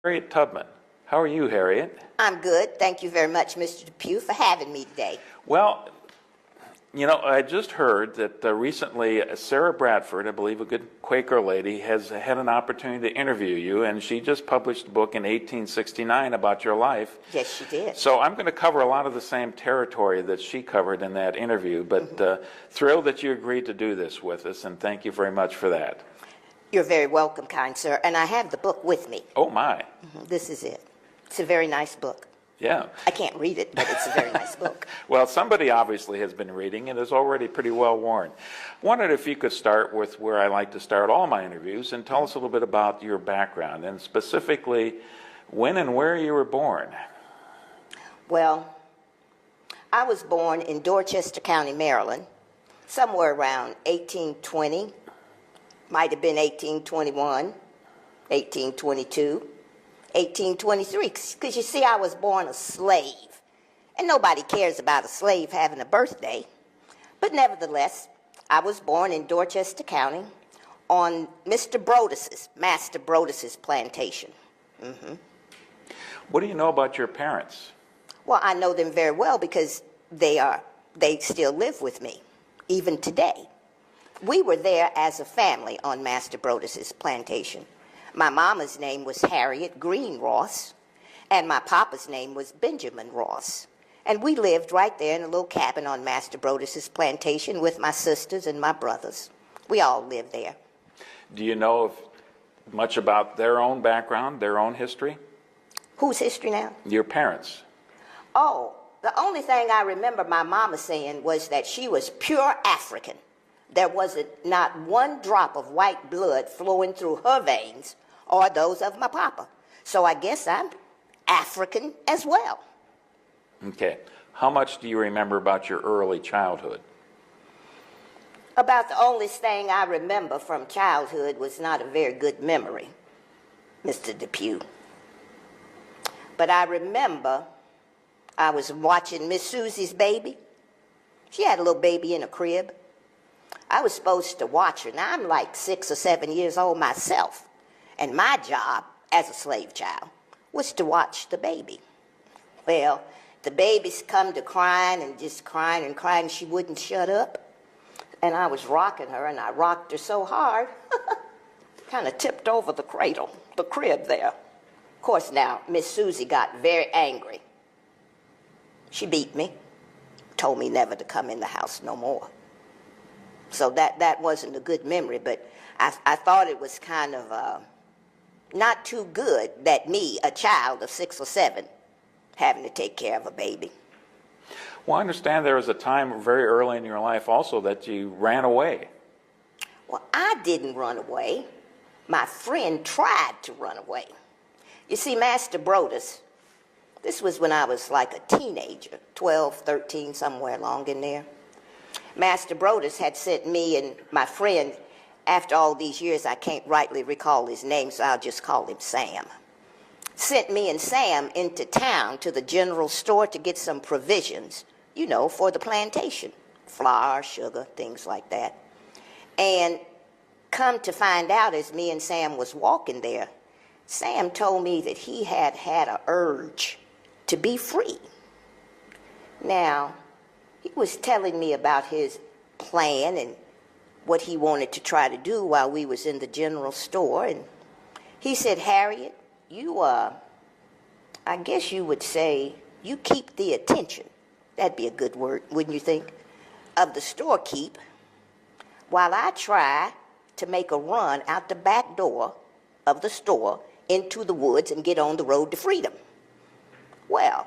Harriet Tubman. How are you, Harriet? I'm good. Thank you very much, Mr. Depew, for having me today. Well, I just heard that recently Sarah Bradford, I believe a good Quaker lady, has had an opportunity to interview you, and she just published a book in 1869 about your life. Yes, she did. So I'm going to cover a lot of the same territory that she covered in that interview, but thrilled that you agreed to do this with us, and thank you very much for that. You're very welcome, kind sir. And I have the book with me. Oh, my. This is it. It's a very nice book. Yeah. I can't read it, but it's a very nice book. Well, somebody obviously has been reading and is already pretty well worn. Wondered if you could start with where I like to start all my interviews and tell us a little bit about your background and specifically when and where you were born. Well, I was born in Dorchester County, Maryland, somewhere around 1820. Might have been 1821, 1822, 1823, because you see, I was born a slave, and nobody cares about a slave having a birthday. But nevertheless, I was born in Dorchester County on Master Brodus's plantation. What do you know about your parents? Well, I know them very well because they still live with me, even today. We were there as a family on Master Brodus's plantation. My mama's name was Harriet Green Ross, and my papa's name was Benjamin Ross. And we lived right there in a little cabin on Master Brodus's plantation with my sisters and my brothers. We all lived there. Do you know much about their own background, their own history? Whose history now? Your parents. Oh, the only thing I remember my mama saying was that she was pure African. There was not one drop of white blood flowing through her veins or those of my papa. So I guess I'm African as well. Okay. How much do you remember about your early childhood? About the only thing I remember from childhood was not a very good memory, Mr. Depew. But I remember I was watching Miss Susie's baby. She had a little baby in a crib. I was supposed to watch her. Now, I'm like 6 or 7 years old myself, and my job as a slave child was to watch the baby. Well, the baby's come to crying and just crying and crying. She wouldn't shut up, and I was rocking her, and I rocked her so hard, kind of tipped over the cradle, the crib there. Of course, now, Miss Susie got very angry. She beat me, told me never to come in the house no more. So that wasn't a good memory, but I thought it was kind of not too good that me, a child of 6 or 7, having to take care of a baby. Well, I understand there was a time very early in your life also that you ran away. Well, I didn't run away. My friend tried to run away. You see, Master Brodus, this was when I was like a teenager, 12, 13, somewhere along in there. Master Brodus had sent me and my friend, after all these years, I can't rightly recall his name, so I'll just call him Sam. Sent me and Sam into town to the general store to get some provisions, for the plantation. Flour, sugar, things like that. And come to find out, as me and Sam was walking there, Sam told me that he had an urge to be free. Now, he was telling me about his plan and what he wanted to try to do while we was in the general store. And he said, Harriet, you, I guess you would say, you keep the attention. That'd be a good word, wouldn't you think? Of the storekeep, while I try to make a run out the back door of the store into the woods and get on the road to freedom. Well,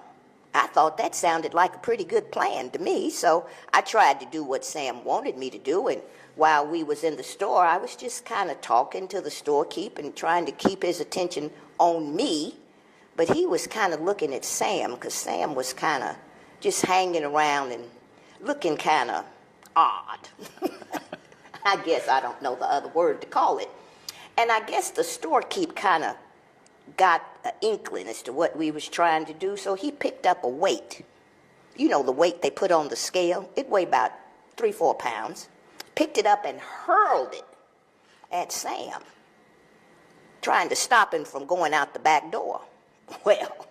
I thought that sounded like a pretty good plan to me, so I tried to do what Sam wanted me to do, and while we was in the store, I was just kind of talking to the storekeep and trying to keep his attention on me, but he was kind of looking at Sam, because Sam was kind of just hanging around and looking kind of odd. I guess I don't know the other word to call it. And I guess the storekeep kind of got an inkling as to what we was trying to do, so he picked up a weight. You know, the weight they put on the scale. It weighed about 3-4 pounds. Picked it up and hurled it at Sam. trying to stop him from going out the back door. Well,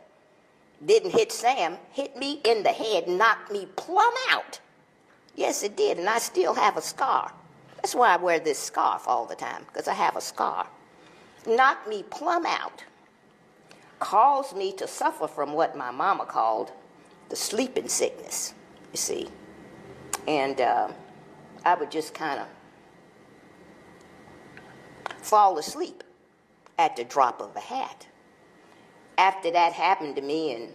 didn't hit Sam, hit me in the head, knocked me plumb out. Yes, it did, and I still have a scar. That's why I wear this scarf all the time, because I have a scar. Knocked me plumb out. Caused me to suffer from what my mama called the sleeping sickness, you see. And I would just kind of fall asleep at the drop of a hat. After that happened to me, and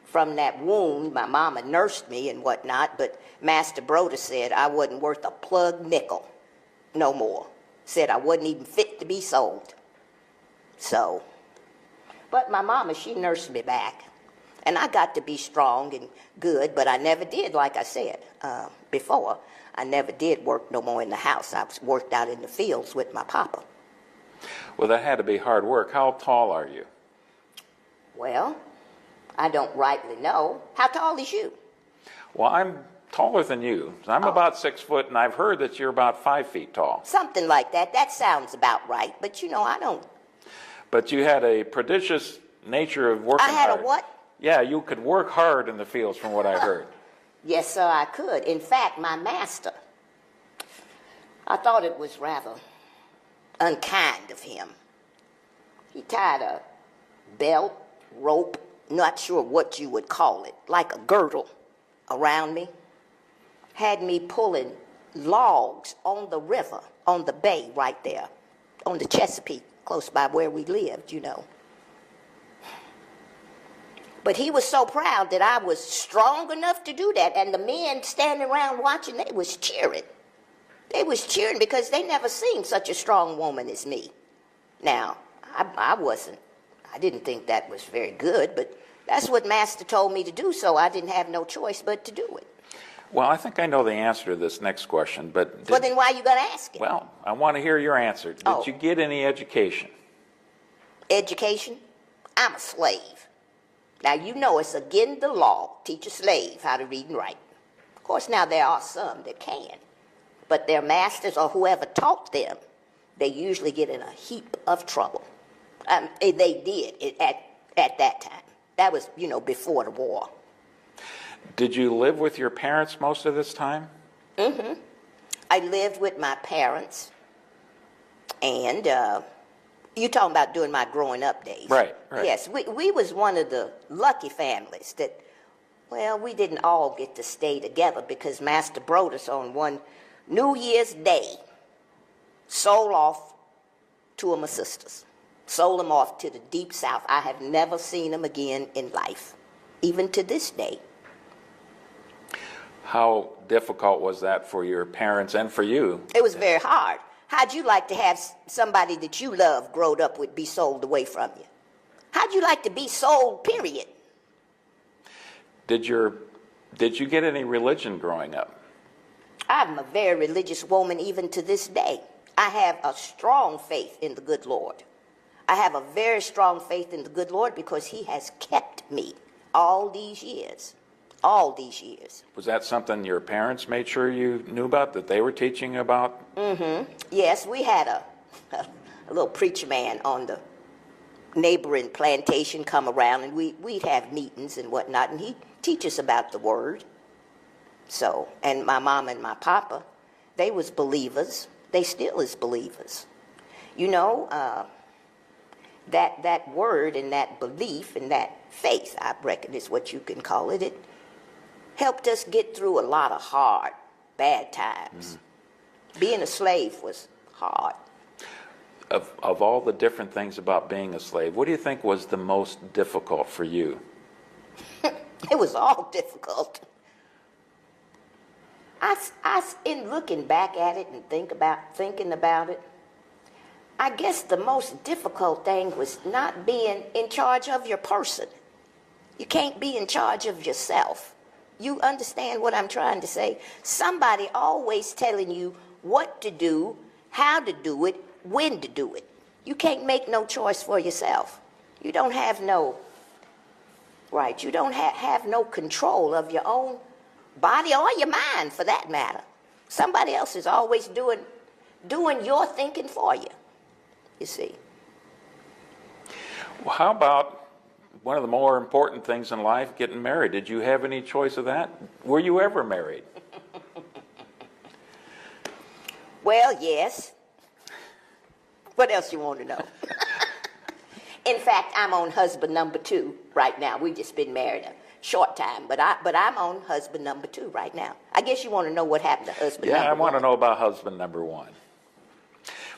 from that wound, my mama nursed me and whatnot, but Master Broder said I wasn't worth a plug nickel no more. Said I wasn't even fit to be sold. So, but my mama, she nursed me back. And I got to be strong and good, but I never did, like I said before, I never did work no more in the house. I worked out in the fields with my papa. Well, that had to be hard work. How tall are you? Well, I don't rightly know. How tall is you? Well, I'm taller than you. I'm about 6 foot, and I've heard that you're about 5 feet tall. Something like that. That sounds about right. But, you know, I don't. But you had a prodigious nature of working hard. I had a what? Yeah, you could work hard in the fields from what I heard. Yes, sir, I could. In fact, my master, I thought it was rather unkind of him. He tied a belt, rope, not sure what you would call it, like a girdle around me. Had me pulling logs on the river, on the bay right there, on the Chesapeake, close by where we lived, you know. But he was so proud that I was strong enough to do that, and the men standing around watching, they was cheering. They was cheering because they never seen such a strong woman as me. Now, I didn't think that was very good, but that's what Master told me to do, so I didn't have no choice but to do it. Well, I think I know the answer to this next question, but... Well, then why you gonna ask it? Well, I want to hear your answer. Did you get any education? Education? I'm a slave. Now, you know it's against the law, teach a slave how to read and write. Of course, now there are some that can, but their masters or whoever taught them, they usually get in a heap of trouble. They did at that time. That was, you know, before the war. Did you live with your parents most of this time? Mm-hmm. I lived with my parents, and you talking about during my growing up days. Right. Yes, we was one of the lucky families that, well, we didn't all get to stay together because Master Brodus on one New Year's Day sold off two of my sisters. Sold them off to the deep south. I have never seen them again in life, even to this day. How difficult was that for your parents and for you? It was very hard. How'd you like to have somebody that you love growed up with be sold away from you? How'd you like to be sold, period? Did you get any religion growing up? I'm a very religious woman even to this day. I have a strong faith in the good Lord. I have a very strong faith in the good Lord because he has kept me all these years. All these years. Was that something your parents made sure you knew about, that they were teaching about? Mm-hmm. Yes, we had a little preacher man on the neighboring plantation come around, and we'd have meetings and whatnot, and he'd teach us about the word. So, and my mama and my papa, they was believers. They still is believers. You know, that word and that belief and that faith, I reckon is what you can call it, it helped us get through a lot of hard, bad times. Mm-hmm. Being a slave was hard. Of all the different things about being a slave, what do you think was the most difficult for you? It was all difficult. In looking back at it and thinking about it, I guess the most difficult thing was not being in charge of your person. You can't be in charge of yourself. You understand what I'm trying to say? Somebody always telling you what to do, how to do it, when to do it. You can't make no choice for yourself. You don't have no, right, you don't have no control of your own body or your mind for that matter. Somebody else is always doing your thinking for you, you see. Well, how about one of the more important things in life, getting married? Did you have any choice of that? Were you ever married? Well, yes. What else you want to know? In fact, I'm on husband number 2 right now. We just been married a short time, but I'm on husband number 2 right now. I guess you want to know what happened to husband number 1. Yeah, I want to know about husband number 1.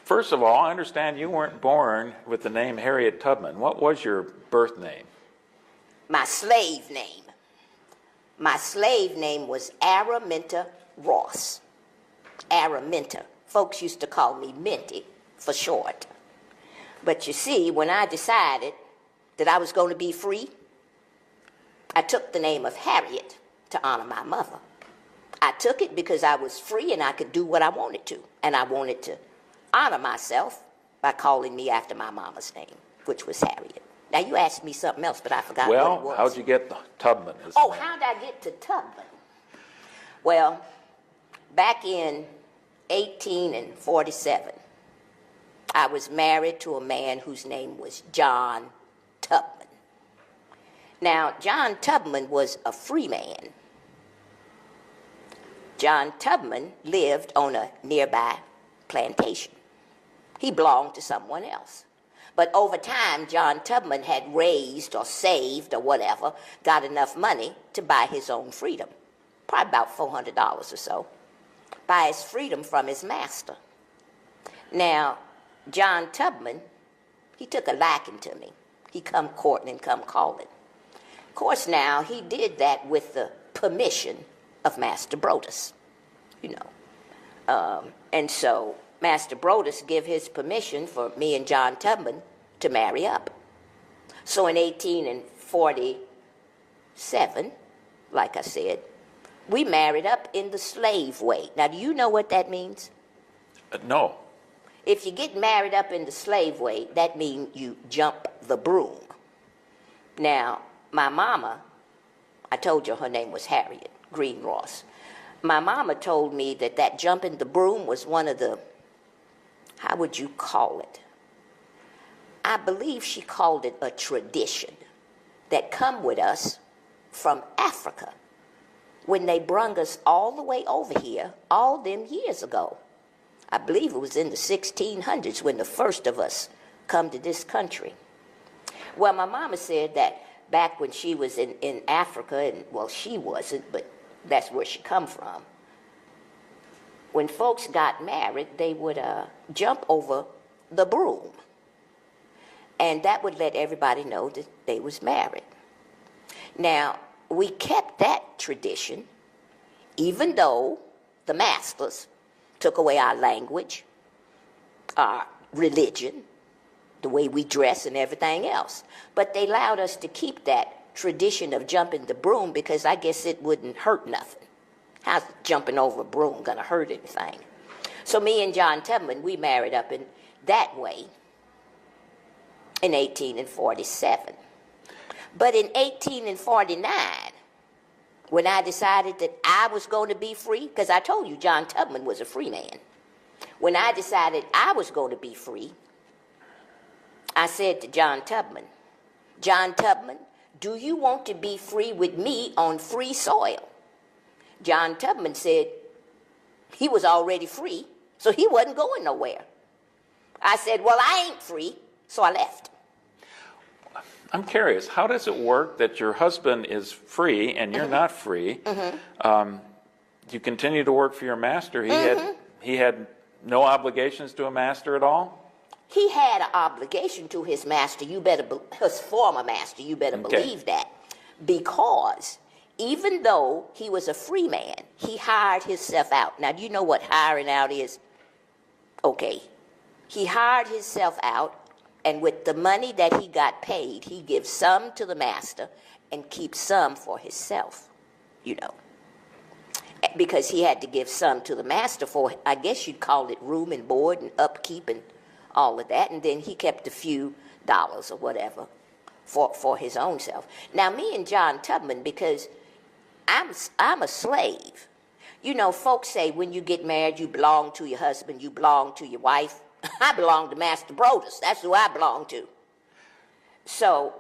First of all, I understand you weren't born with the name Harriet Tubman. What was your birth name? My slave name. My slave name was Araminta Ross. Araminta. Folks used to call me Minty for short. But you see, when I decided that I was going to be free, I took the name of Harriet to honor my mother. I took it because I was free and I could do what I wanted to. And I wanted to honor myself by calling me after my mama's name, which was Harriet. Now, you asked me something else, but I forgot what it was. Well, how'd you get the Tubman? Oh, how'd I get to Tubman? Well, back in 1847, I was married to a man whose name was John Tubman. Now, John Tubman was a free man. John Tubman lived on a nearby plantation. He belonged to someone else. But over time, John Tubman had raised or saved or whatever, got enough money to buy his own freedom, probably about $400 or so, buy his freedom from his master. Now, John Tubman, he took a liking to me. He come courting and come calling. Of course, now, he did that with the permission of Master Brodus, you know. And so Master Brodus gave his permission for me and John Tubman to marry up. So in 1847, like I said, we married up in the slave way. Now, do you know what that means? No. If you get married up in the slave way, that means you jump the broom. Now, my mama, I told you her name was Harriet Green Ross. My mama told me that that jumping the broom was one of the, how would you call it? I believe she called it a tradition that come with us from Africa when they brung us all the way over here all them years ago. I believe it was in the 1600s when the first of us come to this country. Well, my mama said that back when she was in Africa, and well, she wasn't, but that's where she come from. When folks got married, they would jump over the broom. And that would let everybody know that they was married. Now, we kept that tradition, even though the masters took away our language, our religion, the way we dress and everything else. But they allowed us to keep that tradition of jumping the broom because I guess it wouldn't hurt nothing. How's jumping over a broom gonna hurt anything? So me and John Tubman, we married up in that way in 1847. But in 1849, when I decided that I was going to be free, because I told you John Tubman was a free man. When I decided I was going to be free, I said to John Tubman, do you want to be free with me on free soil? John Tubman said he was already free, so he wasn't going nowhere. I said, well, I ain't free, so I left. I'm curious, how does it work that your husband is free and you're not free? You continue to work for your master. He had no obligations to a master at all? He had an obligation to his master, his former master, you better believe that. Because even though he was a free man, he hired himself out. Now, do you know what hiring out is? Okay. He hired himself out, and with the money that he got paid, he gives some to the master and keeps some for himself, you know. Because he had to give some to the master for, I guess you'd call it room and board and upkeep and all of that, and then he kept a few dollars or whatever for his own self. Now, me and John Tubman, because I'm a slave. You know, folks say when you get married, you belong to your husband, you belong to your wife. I belong to Master Brodus. That's who I belong to. So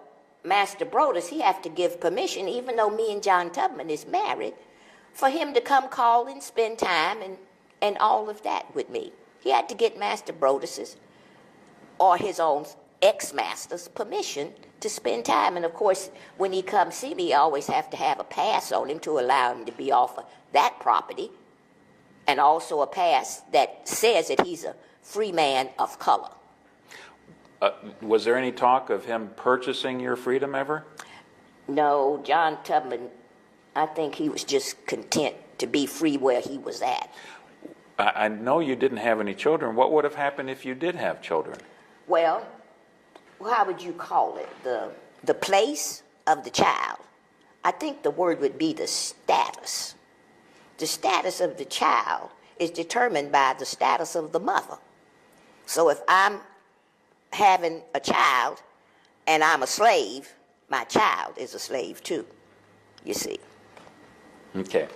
Master Brodus, he have to give permission, even though me and John Tubman is married, for him to come call and spend time and all of that with me. He had to get Master Brodus's or his own ex-master's permission to spend time. And of course, when he comes see me, I always have to have a pass on him to allow him to be off of that property, and also a pass that says that he's a free man of color. Was there any talk of him purchasing your freedom ever? No, John Tubman, I think he was just content to be free where he was at. I know you didn't have any children. What would have happened if you did have children? Well, how would you call it? The place of the child. I think the word would be the status. The status of the child is determined by the status of the mother. So if I'm having a child and I'm a slave, my child is a slave too, you see. Okay.